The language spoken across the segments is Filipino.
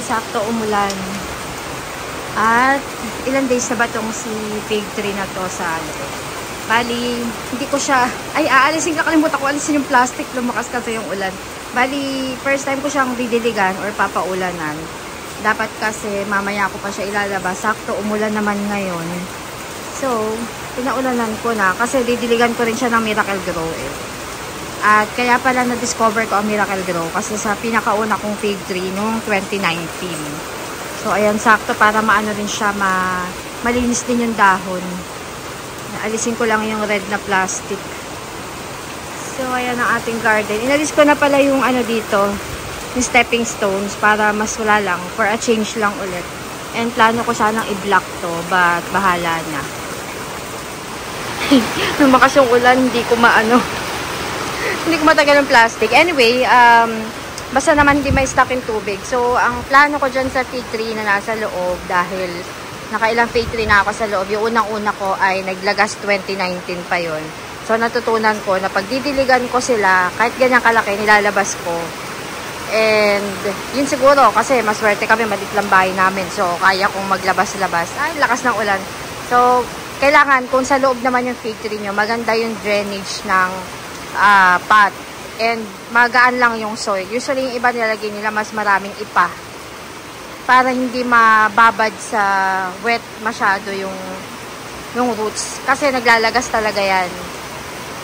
sakto umulan. At ilang days na ba itong si fig tree na to sa Bali, hindi ko siya, aalisin, kakalimutan ko alisin yung plastic, lumakas kasi yung ulan. Bali, first time ko siyang didiligan or papaulanan. Dapat kasi mamaya ko pa siya ilalabas. Sakto umulan naman ngayon. So, pinaulanan ko na kasi didiligan ko rin siya ng Miracle Grow eh. At kaya pala na-discover ko ang Miracle Grow kasi sa pinakauna kong fig tree noong 2019. So, ayan, sakto para maano rin siya, malinis din yung dahon. Alisin ko lang yung red na plastic. So, ayan ang ating garden. Inalis ko na pala yung ano dito, yung stepping stones para mas wala lang, for a change lang ulit. And plano ko sanang i-block to, but bahala na. Lumakas yung ulan, hindi ko hindi ko matagal ng plastic. Anyway, basta naman hindi may stock in tubig. So, ang plano ko dyan sa fig tree na nasa loob, dahil nakailang fig tree na ako sa loob, yung unang-una ko ay naglagas 2019 pa yon. So, natutunan ko na pag didiligan ko sila, kahit ganyan kalaki, nilalabas ko. And, yun siguro, kasi maswerte kami, maliit lang bahay namin. So, kaya kong maglabas-labas. Ay, lakas ng ulan. So, kailangan, kung sa loob naman yung fig tree nyo, maganda yung drainage ng pot. And, magaan lang yung soil. Usually, yung iba nilalagay nila, mas maraming ipa. Para hindi mababad sa wet masyado yung roots. Kasi naglalagas talaga yan.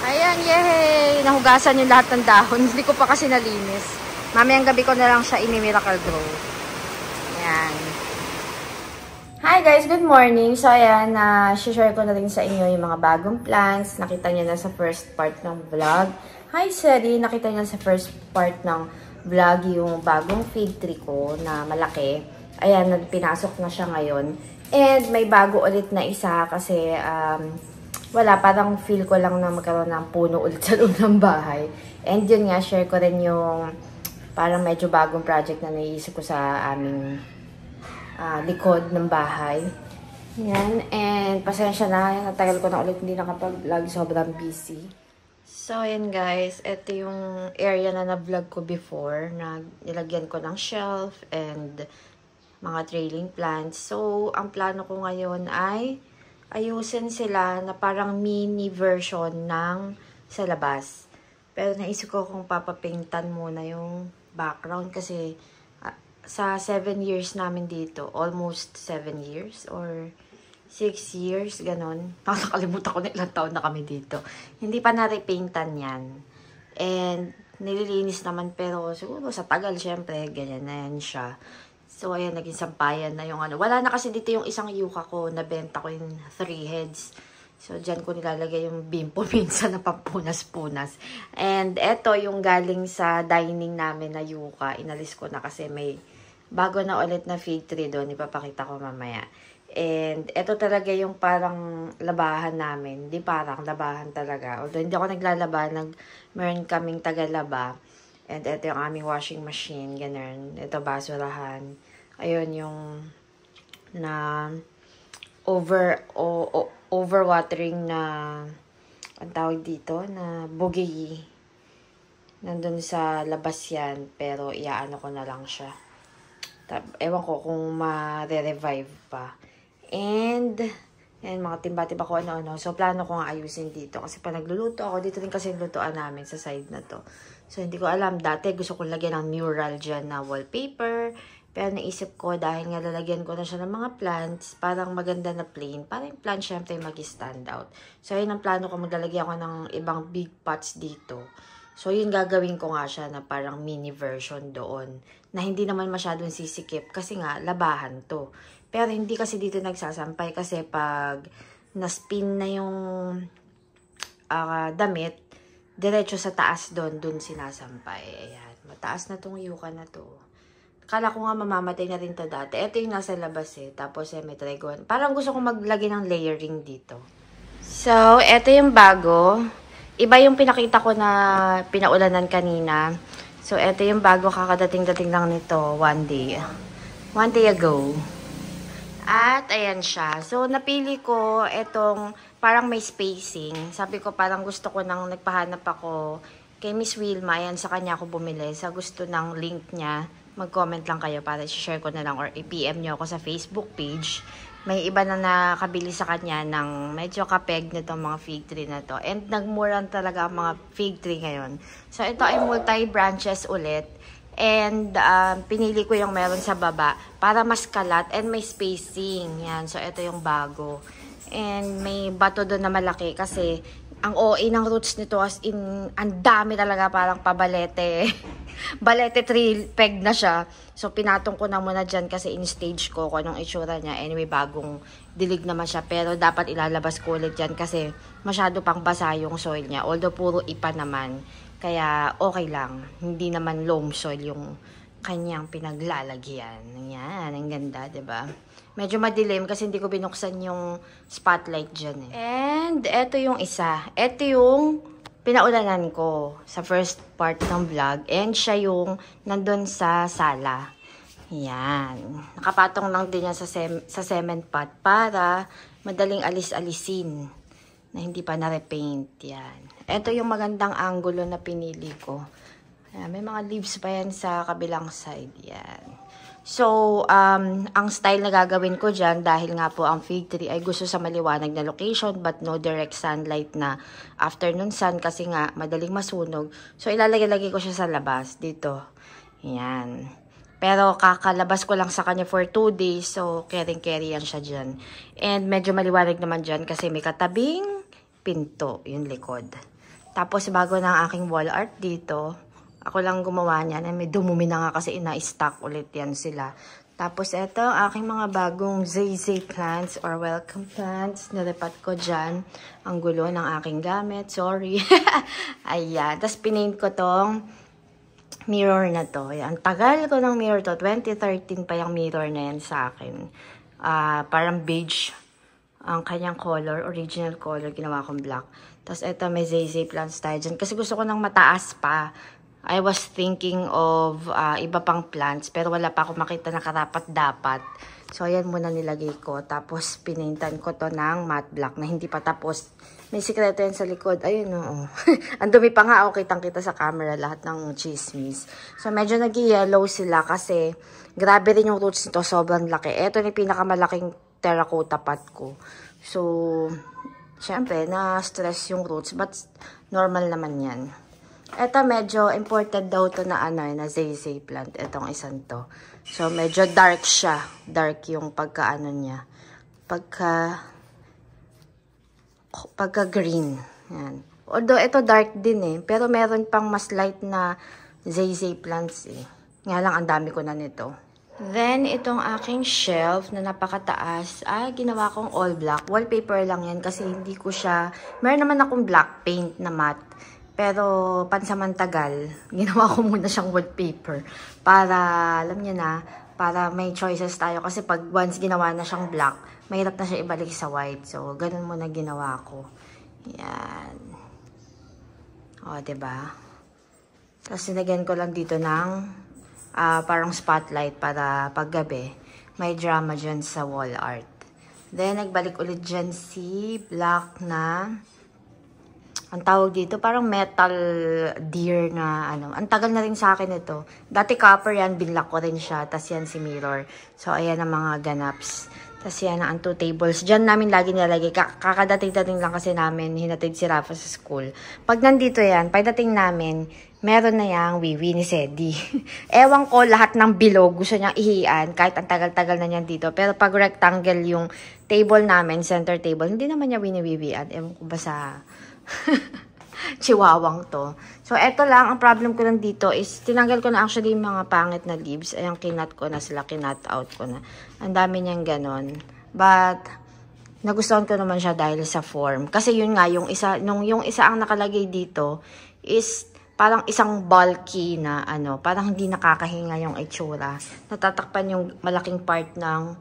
Ayan, yehey! Nahugasan yung lahat ng dahon. Hindi ko pa kasi nalinis. Mamayang gabi ko na lang siya ini-Miracle Grow. Ayan. Hi guys, good morning. So ayan, share ko na rin sa inyo yung mga bagong plants. Nakita niyo na sa first part ng vlog. Hi Seri, nakita niyo na sa first part ng vlog yung bagong fig tree ko na malaki. Ayan, pinasok na siya ngayon. And may bago ulit na isa kasi wala, parang feel ko lang na magkaroon ng puno ulit sa loob ng bahay. And yun nga, share ko rin yung parang medyo bagong project na naisip ko sa aming likod ng bahay. Yan. And pasensya na, natagal ko na ulit hindi nakapag-vlog, sobrang busy. So, ayan guys, ito yung area na na-vlog ko before, na nilagyan ko ng shelf and mga trailing plants. So, ang plano ko ngayon ay ayusin sila na parang mini version ng sa labas. Pero naisip ko kung papapaintan muna yung background kasi sa 7 years namin dito, almost 7 years or 6 years, ganon. Nakakalimutan ko na ilang taon na kami dito. Hindi pa na-repaintan yan. And nililinis naman pero siguro sa tagal, syempre, ganyan na yan siya. So, ayan, naging sampayan na yung ano. Wala na kasi dito yung isang yuka ko. Nabenta ko yung 3 heads. So, dyan ko nilalagay yung bimpo minsan na pampunas-punas. And eto yung galing sa dining namin na yuka. Inalis ko na kasi may bago na ulit na fig tree doon. Ipapakita ko mamaya. And eto talaga yung parang labahan namin. Di parang labahan talaga. Although hindi ako naglalaba. Meron kaming tagalaba. And ito yung aming washing machine. Ganun. Ito basurahan. Ayun yung na overwatering na ang tawag dito na bugi. Nandun sa labas yan. Pero iaano ko na lang siya. Ewan ko kung ma-revive pa. And mga timba-timba ko ano-ano. So, plano ko nga ayusin dito. Kasi pa nagluluto ako, dito rin kasi yung lutoan namin sa side na to. So, hindi ko alam. Dati gusto ko lagyan ng mural dyan na wallpaper. Pero naisip ko, dahil nga lalagyan ko na siya ng mga plants, parang maganda na plain. Para yung plant syempre mag-stand out. So, yun ang plano ko. Maglalagay ako ng ibang big pots dito. So, yun gagawin ko nga siya na parang mini version doon. Na hindi naman masyadong sisikip. Kasi nga, labahan to. Pero hindi kasi dito nagsasampay. Kasi pag na-spin na yung damit, diretso sa taas doon sinasampay. Ayan. Mataas na tong yuka na to. Kala ko nga mamamatay na rin to dati. Ito yung nasa labas eh. Tapos may trigon. Parang gusto ko maglagay ng layering dito. So, ito yung bago. Iba yung pinakita ko na pinaulanan kanina. So, ito yung bago. Kakadating-dating lang nito one day. One day ago. At, ayan siya. So, napili ko itong parang may spacing. Sabi ko, parang gusto ko nang nagpahanap ako kay Miss Wilma. Ayan, sa kanya ako bumili. Sa gusto ng link niya mag-comment lang kayo para i-share ko na lang or i-PM nyo ako sa Facebook page. May iba na nakabili sa kanya ng medyo kapeg nitong mga fig tree na to. And nagmuran talaga ang mga fig tree ngayon. So, ito ay multi-branches ulit. And pinili ko yung meron sa baba para mas kalat and may spacing. Yan. So, ito yung bago. And may bato doon na malaki kasi ang OA ng roots nito as in, ang dami talaga parang pabalete. Balete 3 peg na siya. So, pinatong ko na muna dyan kasi in-stage ko kung anong itsura niya. Anyway, bagong dilig naman siya. Pero dapat ilalabas ko ulit dyan kasi masyado pang basa yung soil niya. Although, puro ipa naman. Kaya, okay lang. Hindi naman loam soil yung kanyang pinaglalagyan. Yan, ang ganda, diba? Medyo madilim kasi hindi ko binuksan yung spotlight dyan eh. And, eto yung isa. Eto yung pinaulanan ko sa first part ng vlog. And siya yung nandun sa sala. Yan. Nakapatong lang din yan sa cement pot para madaling alis-alisin na hindi pa na-repaint. Yan. Ito yung magandang angulo na pinili ko. Ayan, may mga leaves pa yan sa kabilang side. Yan. So, ang style na gagawin ko dyan, dahil nga po ang fig tree ay gusto sa maliwanag na location but no direct sunlight na afternoon sun kasi nga madaling masunog. So, ilalagay ko siya sa labas dito. Yan. Pero kakalabas ko lang sa kanya for 2 days. So, caring-carry yan siya dyan. And medyo maliwanag naman dyan kasi may katabing pinto yung likod. Tapos, bago ng aking wall art dito, ako lang gumawa niyan. May dumumi na nga kasi ina-stock ulit yan sila. Tapos ito, aking mga bagong zay plants or welcome plants. Naripat ko dyan. Ang gulo ng aking gamit. Sorry. Ayan. Tapos pinaint ko tong mirror na to. Ayan. Tagal ko ng mirror to. 2013 pa yung mirror na yan sa akin. Parang beige ang kanyang color. Original color. Ginawa kong black. Tapos ito, may zay plants tayo dyan. Kasi gusto ko ng mataas pa. I was thinking of iba pang plants, pero wala pa ako makita na karapat-dapat. So, ayan muna nilagay ko. Tapos, pinaintan ko to ng matte black na hindi pa tapos. May sikreto yan sa likod. Ayun, oo. Ang dumi pa nga, kitang-kita sa camera lahat ng chismis. So, medyo nag-yellow sila kasi grabe rin yung roots nito. Sobrang laki. Ito yung pinakamalaking terracotta pot ko. So, syempre, na-stress yung roots, but normal naman yan. Ito medyo imported daw to na na zay plant. Itong isang to. So medyo dark siya. Dark yung pagka niya. Pagka green. Yan. Although ito dark din eh. Pero meron pang mas light na zay plants eh. Nga lang ang dami ko na nito. Then itong aking shelf na napakataas ay ginawa kong all black. Wallpaper lang yan kasi hindi ko siya. Meron naman akong black paint na matte. Pero, pansamantagal, ginawa ko muna siyang wallpaper. Para, alam niyo na, para may choices tayo. Kasi pag once ginawa na siyang black, mahirap na siya ibalik sa white. So, ganun muna ginawa ko. Yan. O, diba? Tapos, sinagyan ko lang dito ng parang spotlight para paggabi. May drama dyan sa wall art. Then, nagbalik ulit dyan si black na ang tawag dito, parang metal deer na Ang tagal na rin sa akin ito. Dati copper yan, binlock ko rin siya. Tapos yan si mirror. So, ayan ang mga ganaps. Tapos yan ang 2 tables. Diyan namin lagi nilalagay. Kakadating-dating lang kasi namin, hinatid si Rafa sa school. Pag nandito yan, pagdating namin, meron na yang wiwi ni Sedi. Ewan ko, lahat ng bilog gusto niyang ihian. Kahit ang tagal-tagal na niyan dito. Pero pag rectangle yung table namin, center table, hindi naman niya wini-wiwian. Ewan ko ba sa chihuahuang to. So, eto lang. Ang problem ko lang dito is, tinanggal ko na actually yung mga pangit na leaves. Ayan, kinat ko na sila. Kinat out ko na. Ang dami niyang ganon. But, nagustuhan ko naman siya dahil sa form. Kasi yun nga, yung isa ang nakalagay dito is parang isang bulky na parang hindi nakakahinga yung itsura. Natatakpan yung malaking part ng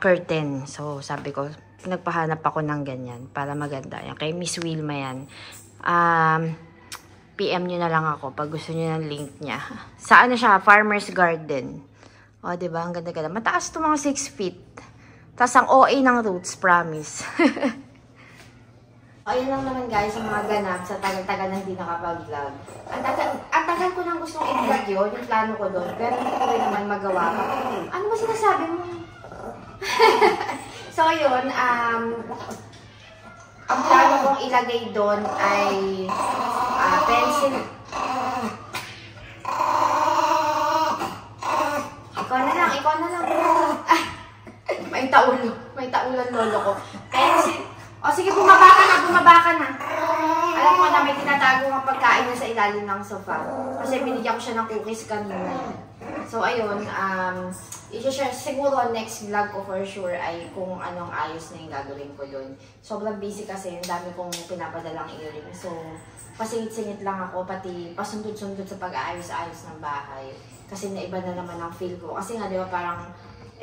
curtain. So, sabi ko, nagpahanap ako ng ganyan para maganda. Yan, kay Miss Wilma yan. PM nyo na lang ako pag gusto nyo ng link niya. Sa siya? Farmer's Garden. O, diba? Ang ganda-ganda. Mataas to mga 6 feet. Tapos ang OA ng roots, promise. Ayun lang naman guys, ang mga ganap sa tagal-tagal na hindi nakapag-vlog. Ang tagal ko nang gustong i-vlog yun, yung plano ko doon, pero hindi ko rin naman magawa. Ano ba sinasabi mo? So yun, ang plano kong ilagay doon ay pencil. Ikaw na lang. May taulan lolo ko. Pencil. O sige, bumaba ka na. Alam ko na may tinatago ang pagkain na sa ilalim ng sofa. Kasi binigyan ko siya ng cookies kanina. So ayun, i-share siguro next vlog ko for sure ay kung anong ayos na yung gagawin ko doon. Sobrang busy kasi, ang dami kong pinapadalang earring. So, pasingit-singit lang ako, pati pasundot-sundot sa pag-aayos-ayos ng bahay. Kasi naiba na naman ang feel ko. Kasi nga, di ba, parang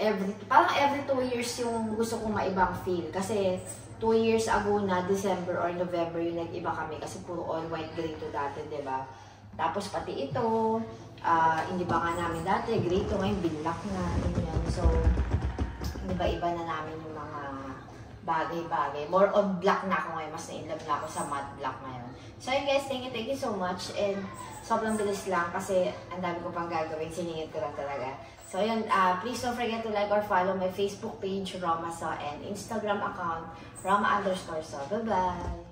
every 2 years yung gusto kong maibang feel. Kasi 2 years ago na, December or November, yung nag-iba kami. Kasi puro all white gray to dati, di ba? Tapos pati ito, hindi ba nga namin dati, gray to ngayon, binlock na. Ganyan. So, iba-iba na namin yung mga bagay-bagay. More on black na ako ngayon. Mas na-inlove na ako sa matte black ngayon. So yun guys, thank you so much. And sobrang bilis lang kasi ang dami ko pang gagawin. Siningit ko lang talaga. So yun, please don't forget to like or follow my Facebook page, Roma So, and Instagram account, Roma_So. Bye-bye!